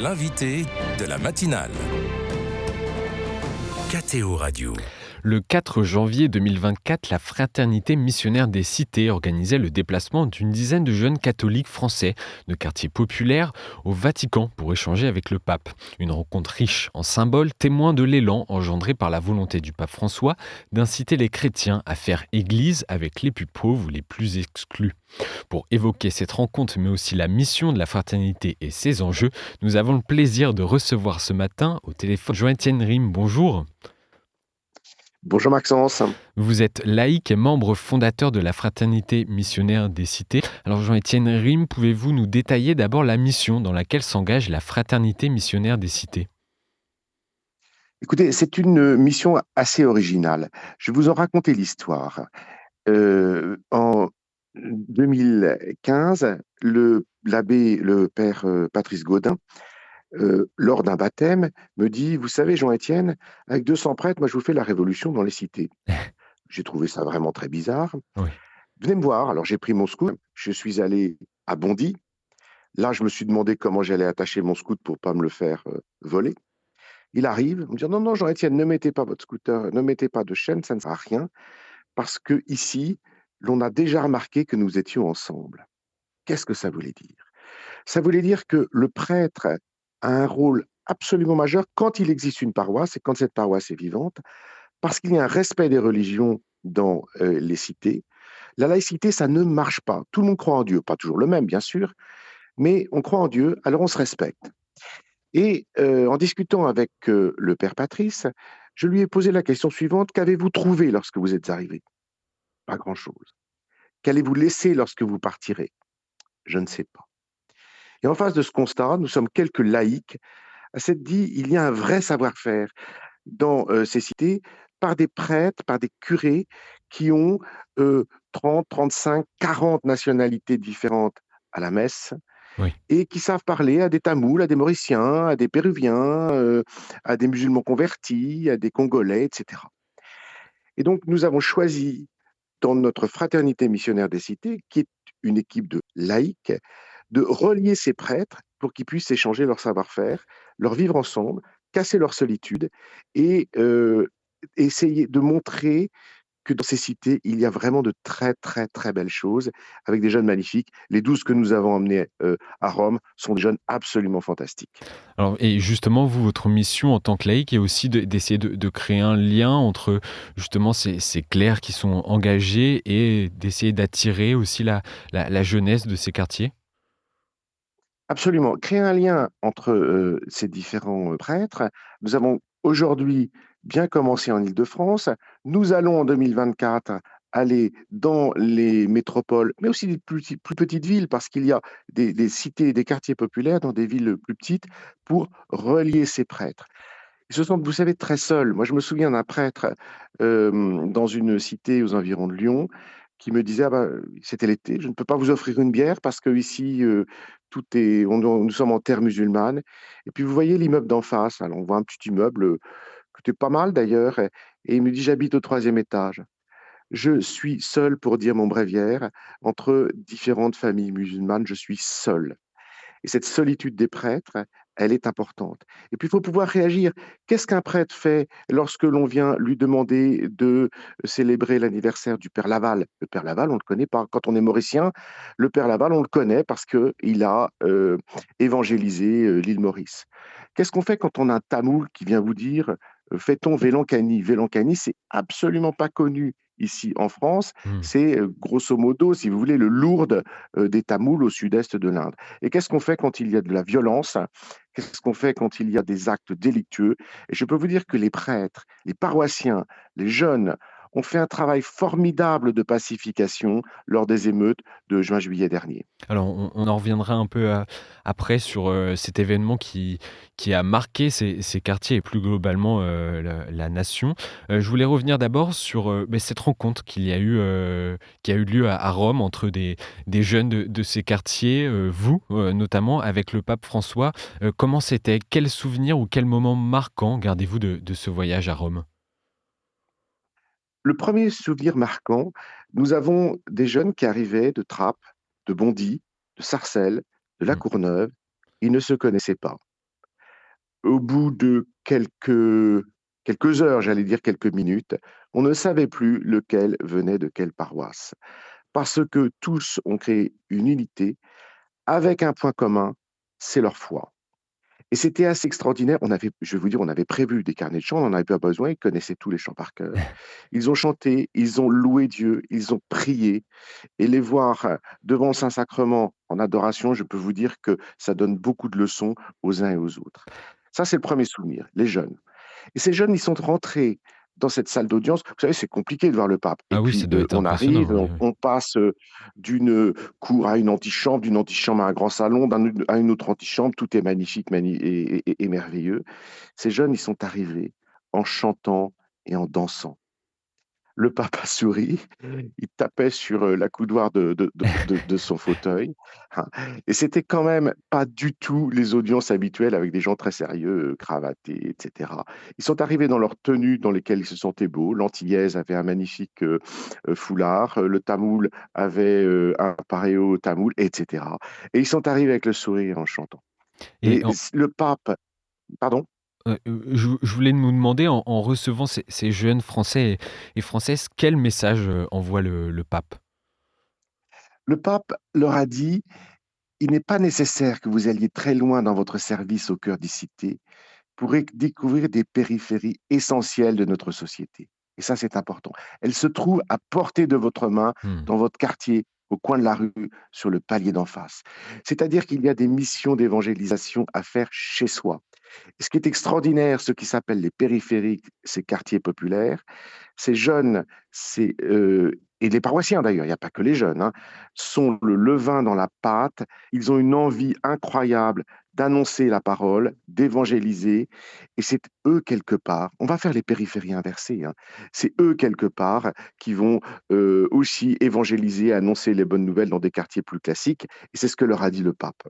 l'invité de la matinale. KTO Radio. Le 4 janvier 2024, la Fraternité missionnaire des cités organisait le déplacement d'une dizaine de jeunes catholiques français de quartiers populaires au Vatican pour échanger avec le pape. Une rencontre riche en symboles, témoin de l'élan engendré par la volonté du pape François d'inciter les chrétiens à faire église avec les plus pauvres ou les plus exclus. Pour évoquer cette rencontre, mais aussi la mission de la fraternité et ses enjeux, nous avons le plaisir de recevoir ce matin au téléphone Jean-Étienne Rime. Bonjour. Bonjour Maxence. Vous êtes laïc et membre fondateur de la Fraternité missionnaire des cités. Alors Jean-Étienne Rime, pouvez-vous nous détailler d'abord la mission dans laquelle s'engage la Fraternité missionnaire des cités ? Écoutez, c'est une mission assez originale. Je vais vous en raconter l'histoire. En 2015, le père Patrice Gaudin, lors d'un baptême, me dit: vous savez, Jean-Étienne, avec 200 prêtres, moi je vous fais la révolution dans les cités. J'ai trouvé ça vraiment très bizarre. Oui. Venez me voir. Alors j'ai pris mon scout, je suis allé à Bondy. Là, je me suis demandé comment j'allais attacher mon scout pour pas me le faire voler. Il arrive, il me dit: non, non, Jean-Étienne, ne mettez pas votre scooter, ne mettez pas de chaîne, ça ne sert à rien, parce que ici, l'on a déjà remarqué que nous étions ensemble. Qu'est-ce que ça voulait dire? Ça voulait dire que le prêtre a un rôle absolument majeur quand il existe une paroisse et quand cette paroisse est vivante, parce qu'il y a un respect des religions dans les cités. La laïcité, ça ne marche pas. Tout le monde croit en Dieu, pas toujours le même, bien sûr, mais on croit en Dieu, alors on se respecte. Et en discutant avec le père Patrice, je lui ai posé la question suivante: qu'avez-vous trouvé lorsque vous êtes arrivé? Pas grand-chose. Qu'allez-vous laisser lorsque vous partirez? Je ne sais pas. Et en face de ce constat, nous sommes quelques laïcs à s'être dit: il y a un vrai savoir-faire dans ces cités, par des prêtres, par des curés qui ont 30, 35, 40 nationalités différentes à la messe, Oui. et qui savent parler à des Tamouls, à des Mauriciens, à des Péruviens, à des musulmans convertis, à des Congolais, etc. Et donc, nous avons choisi, dans notre fraternité missionnaire des cités, qui est une équipe de laïcs, de relier ces prêtres pour qu'ils puissent échanger leur savoir-faire, leur vivre ensemble, casser leur solitude et essayer de montrer que dans ces cités, il y a vraiment de très, très, très belles choses, avec des jeunes magnifiques. Les 12 que nous avons emmenés à Rome sont des jeunes absolument fantastiques. Alors, et justement, vous, votre mission en tant que laïc est aussi d'essayer de créer un lien entre justement ces clercs qui sont engagés et d'essayer d'attirer aussi la jeunesse de ces quartiers. Absolument. Créer un lien entre ces différents prêtres. Nous avons aujourd'hui bien commencé en Île-de-France. Nous allons en 2024 aller dans les métropoles, mais aussi des plus petites villes, parce qu'il y a des cités, des quartiers populaires dans des villes plus petites, pour relier ces prêtres. Ils se sentent, vous savez, très seuls. Moi, je me souviens d'un prêtre dans une cité aux environs de Lyon qui me disait: ah bah, c'était l'été, je ne peux pas vous offrir une bière parce que ici, nous sommes en terre musulmane. Et puis, vous voyez l'immeuble d'en face. Alors, on voit un petit immeuble qui était pas mal d'ailleurs. Et il me dit: j'habite au 3e étage. Je suis seul pour dire mon bréviaire. Entre différentes familles musulmanes, je suis seul. Et cette solitude des prêtres, elle est importante. Et puis, il faut pouvoir réagir. Qu'est-ce qu'un prêtre fait lorsque l'on vient lui demander de célébrer l'anniversaire du Père Laval? Le Père Laval, on ne le connaît pas. Quand on est mauricien, le Père Laval, on le connaît parce qu'il a évangélisé l'île Maurice. Qu'est-ce qu'on fait quand on a un tamoul qui vient vous dire fait-on Vélankani? Vélankani, c'est absolument pas connu ici en France. Hmm. C'est grosso modo, si vous voulez, le Lourdes des Tamouls au sud-est de l'Inde. Et qu'est-ce qu'on fait quand il y a de la violence? Qu'est-ce qu'on fait quand il y a des actes délictueux? Et je peux vous dire que les prêtres, les paroissiens, les jeunes ont fait un travail formidable de pacification lors des émeutes de juin-juillet dernier. Alors, on en reviendra un peu après sur cet événement qui a marqué ces quartiers et plus globalement la nation. Je voulais revenir d'abord sur cette rencontre qui a eu lieu à Rome entre des jeunes de ces quartiers, vous notamment, avec le pape François. Comment c'était? Quel souvenir ou quel moment marquant gardez-vous de ce voyage à Rome? Le premier souvenir marquant, nous avons des jeunes qui arrivaient de Trappes, de Bondy, de Sarcelles, de La Mm. Courneuve. Ils ne se connaissaient pas. au bout de quelques heures, j'allais dire quelques minutes, on ne savait plus lequel venait de quelle paroisse. Parce que tous ont créé une unité avec un point commun, c'est leur foi. Et c'était assez extraordinaire. Je vais vous dire, on avait prévu des carnets de chants, on n'en avait pas besoin, ils connaissaient tous les chants par cœur. Ils ont chanté, ils ont loué Dieu, ils ont prié. Et les voir devant le Saint-Sacrement en adoration, je peux vous dire que ça donne beaucoup de leçons aux uns et aux autres. Ça, c'est le premier souvenir, les jeunes. Et ces jeunes, ils sont rentrés dans cette salle d'audience. Vous savez, c'est compliqué de voir le pape. Et Ah oui, ça puis, doit être on arrive, impressionnant. Oui, oui. on passe d'une cour à une antichambre, d'une antichambre à un grand salon, à une autre antichambre. Tout est magnifique et merveilleux. Ces jeunes, ils sont arrivés en chantant et en dansant. Le pape a souri, il tapait sur la coudoir de son fauteuil, hein. Et c'était quand même pas du tout les audiences habituelles avec des gens très sérieux, cravatés, etc. Ils sont arrivés dans leurs tenues dans lesquelles ils se sentaient beaux. L'Antillaise avait un magnifique foulard, le Tamoul avait un paréo tamoul, etc. Et ils sont arrivés avec le sourire en chantant. Et Et le pape, pardon? je voulais nous demander en recevant ces jeunes Français et Françaises, quel message, envoie le pape? Le pape leur a dit: il n'est pas nécessaire que vous alliez très loin dans votre service au cœur des cités pour découvrir des périphéries essentielles de notre société. Et ça, c'est important. Elles se trouvent à portée de votre main, Mmh. dans votre quartier, au coin de la rue, sur le palier d'en face. C'est-à-dire qu'il y a des missions d'évangélisation à faire chez soi. Et ce qui est extraordinaire, ce qui s'appelle les périphériques, ces quartiers populaires, ces jeunes, et les paroissiens d'ailleurs, il n'y a pas que les jeunes, hein, sont le levain dans la pâte. Ils ont une envie incroyable d'annoncer la parole, d'évangéliser. Et c'est eux quelque part, on va faire les périphéries inversées, hein, c'est eux quelque part qui vont aussi évangéliser, annoncer les bonnes nouvelles dans des quartiers plus classiques. Et c'est ce que leur a dit le pape.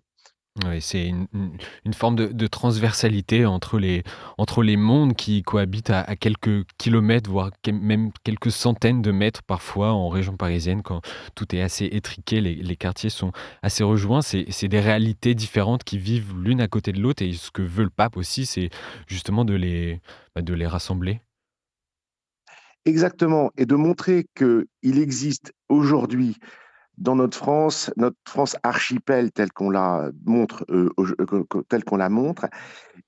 Ouais, c'est une forme de transversalité entre les mondes qui cohabitent à quelques kilomètres, voire même quelques centaines de mètres parfois en région parisienne quand tout est assez étriqué, les quartiers sont assez rejoints. C'est des réalités différentes qui vivent l'une à côté de l'autre et ce que veut le pape aussi, c'est justement de les rassembler. Exactement, et de montrer qu'il existe aujourd'hui dans notre France archipel telle qu'on la montre, telle qu'on la montre,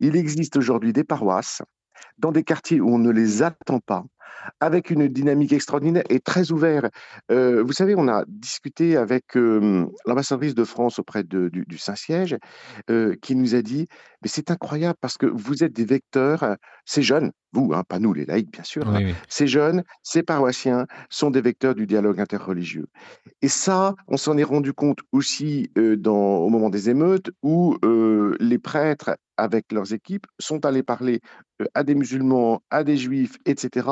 il existe aujourd'hui des paroisses dans des quartiers où on ne les attend pas, avec une dynamique extraordinaire et très ouvert. Vous savez, on a discuté avec l'ambassadrice de France auprès du Saint-Siège, qui nous a dit, mais c'est incroyable parce que vous êtes des vecteurs, ces jeunes, vous, hein, pas nous les laïcs bien sûr, hein, Oui, oui. ces jeunes, ces paroissiens sont des vecteurs du dialogue interreligieux. Et ça, on s'en est rendu compte aussi au moment des émeutes où les prêtres, avec leurs équipes, sont allés parler à des musulmans, à des juifs, etc.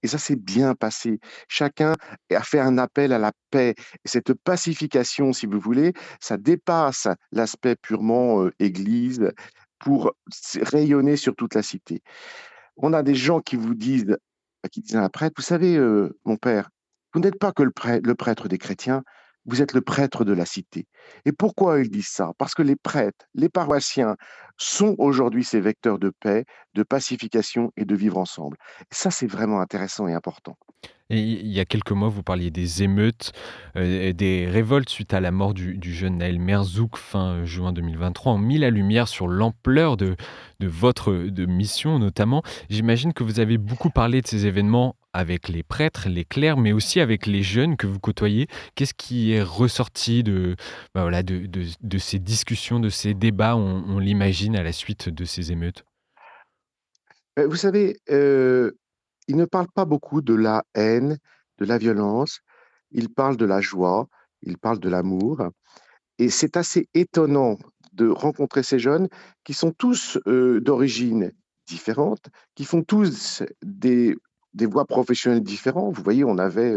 Et ça s'est bien passé. Chacun a fait un appel à la paix. Et cette pacification, si vous voulez, ça dépasse l'aspect purement église pour rayonner sur toute la cité. On a des gens qui disent à un prêtre, vous savez, mon père, vous n'êtes pas que le prêtre des chrétiens, vous êtes le prêtre de la cité. Et pourquoi ils disent ça? Parce que les prêtres, les paroissiens sont aujourd'hui ces vecteurs de paix, de pacification et de vivre ensemble. Et ça, c'est vraiment intéressant et important. Et il y a quelques mois, vous parliez des émeutes, et des révoltes suite à la mort du jeune Naël Merzouk fin juin 2023 ont mis la lumière sur l'ampleur de votre de mission notamment. J'imagine que vous avez beaucoup parlé de ces événements avec les prêtres, les clercs, mais aussi avec les jeunes que vous côtoyez. Qu'est-ce qui est ressorti voilà, de ces discussions, de ces débats, on l'imagine, à la suite de ces émeutes? Vous savez, il ne parle pas beaucoup de la haine, de la violence, il parle de la joie, il parle de l'amour. Et c'est assez étonnant de rencontrer ces jeunes qui sont tous d'origine différente, qui font tous des voies professionnelles différentes. Vous voyez, on avait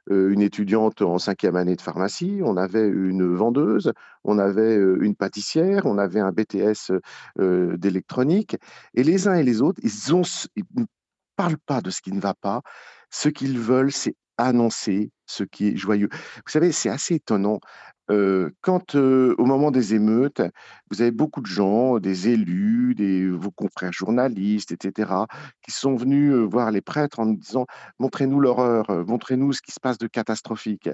une étudiante en cinquième année de pharmacie, on avait une vendeuse, on avait une pâtissière, on avait un BTS d'électronique. Et les uns et les autres, ils ne parlent pas de ce qui ne va pas. Ce qu'ils veulent, c'est annoncer ce qui est joyeux. Vous savez, c'est assez étonnant. Quand, au moment des émeutes, vous avez beaucoup de gens, des élus, vos confrères journalistes, etc., qui sont venus voir les prêtres en nous disant: «Montrez-nous l'horreur, montrez-nous ce qui se passe de catastrophique».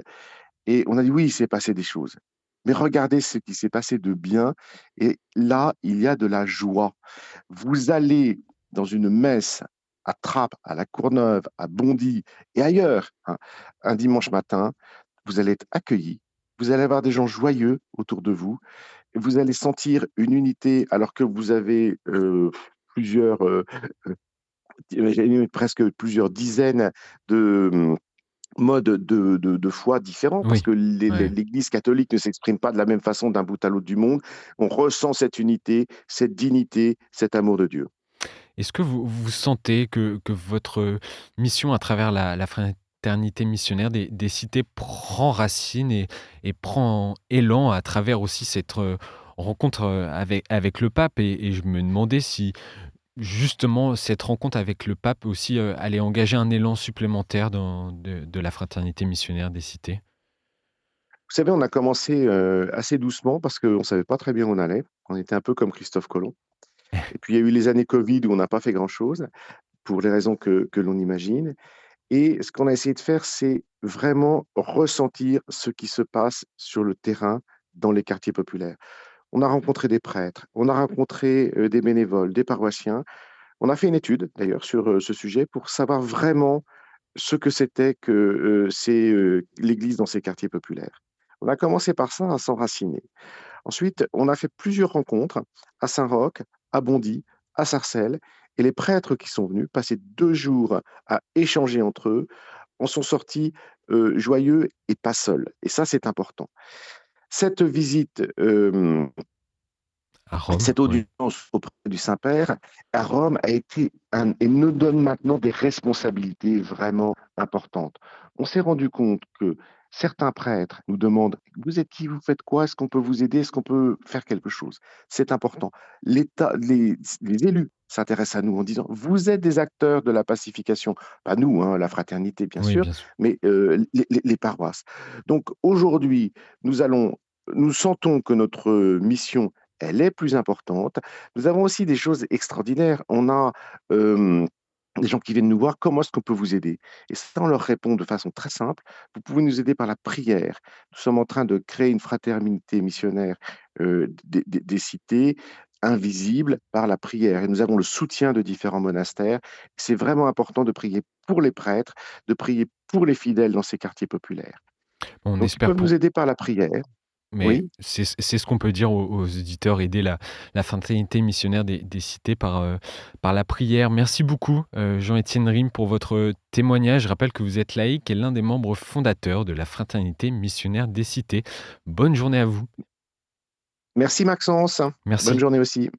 Et on a dit: «Oui, il s'est passé des choses, mais regardez ce qui s'est passé de bien», et là, il y a de la joie. Vous allez dans une messe à Trappes, à La Courneuve, à Bondy et ailleurs, hein, un dimanche matin, vous allez être accueillis, vous allez avoir des gens joyeux autour de vous, et vous allez sentir une unité alors que vous avez, plusieurs, presque plusieurs dizaines de, modes de foi différents, parce Oui, que ouais. l'Église catholique ne s'exprime pas de la même façon d'un bout à l'autre du monde. On ressent cette unité, cette dignité, cet amour de Dieu. Est-ce que vous sentez que votre mission à travers la fraternité missionnaire des cités prend racine et prend élan à travers aussi cette, rencontre, avec le pape? Et je me demandais si, justement, cette rencontre avec le pape aussi, allait engager un élan supplémentaire de la fraternité missionnaire des cités? Vous savez, on a commencé, assez doucement parce qu'on ne savait pas très bien où on allait. On était un peu comme Christophe Colomb, et puis il y a eu les années covid où on n'a pas fait grand-chose, pour les raisons que l'on imagine, et ce qu'on a essayé de faire, c'est vraiment ressentir ce qui se passe sur le terrain dans les quartiers populaires. On a rencontré des prêtres, on a rencontré, des bénévoles, des paroissiens. On a fait une étude d'ailleurs sur, ce sujet pour savoir vraiment ce que c'était que, l'Église dans ces quartiers populaires. On a commencé par ça, à s'enraciner. Ensuite, on a fait plusieurs rencontres à Saint-Roch, à Bondy, à Sarcelles, et les prêtres qui sont venus passer 2 jours à échanger entre eux en sont sortis, joyeux et pas seuls, et ça, c'est important. Cette visite, À Rome, cette oui. audience auprès du Saint-Père à Rome a été et nous donne maintenant des responsabilités vraiment importantes. On s'est rendu compte que certains prêtres nous demandent: «Vous êtes qui? Vous faites quoi? Est-ce qu'on peut vous aider? Est-ce qu'on peut faire quelque chose?» C'est important. L'État, les élus s'intéressent à nous en disant: «Vous êtes des acteurs de la pacification». Pas nous, hein, la fraternité bien Oui, sûr, bien sûr. mais les paroisses. Donc aujourd'hui, nous sentons que notre mission, elle est plus importante. Nous avons aussi des choses extraordinaires. On a, hem, des gens qui viennent nous voir: «Comment est-ce qu'on peut vous aider?» Et ça, on leur répond de façon très simple: «Vous pouvez nous aider par la prière». Nous sommes en train de créer une fraternité missionnaire, des cités, invisible par la prière, et nous avons le soutien de différents monastères. C'est vraiment important de prier pour les prêtres, de prier pour les fidèles dans ces quartiers populaires. On Donc ils espère peuvent nous pour aider par la prière. Mais Oui? c'est ce qu'on peut dire aux auditeurs, aider la fraternité missionnaire des cités par la prière. Merci beaucoup, Jean-Étienne Rime, pour votre témoignage. Je rappelle que vous êtes laïc et l'un des membres fondateurs de la fraternité missionnaire des cités. Bonne journée à vous. Merci Maxence. Bonne Merci. journée aussi.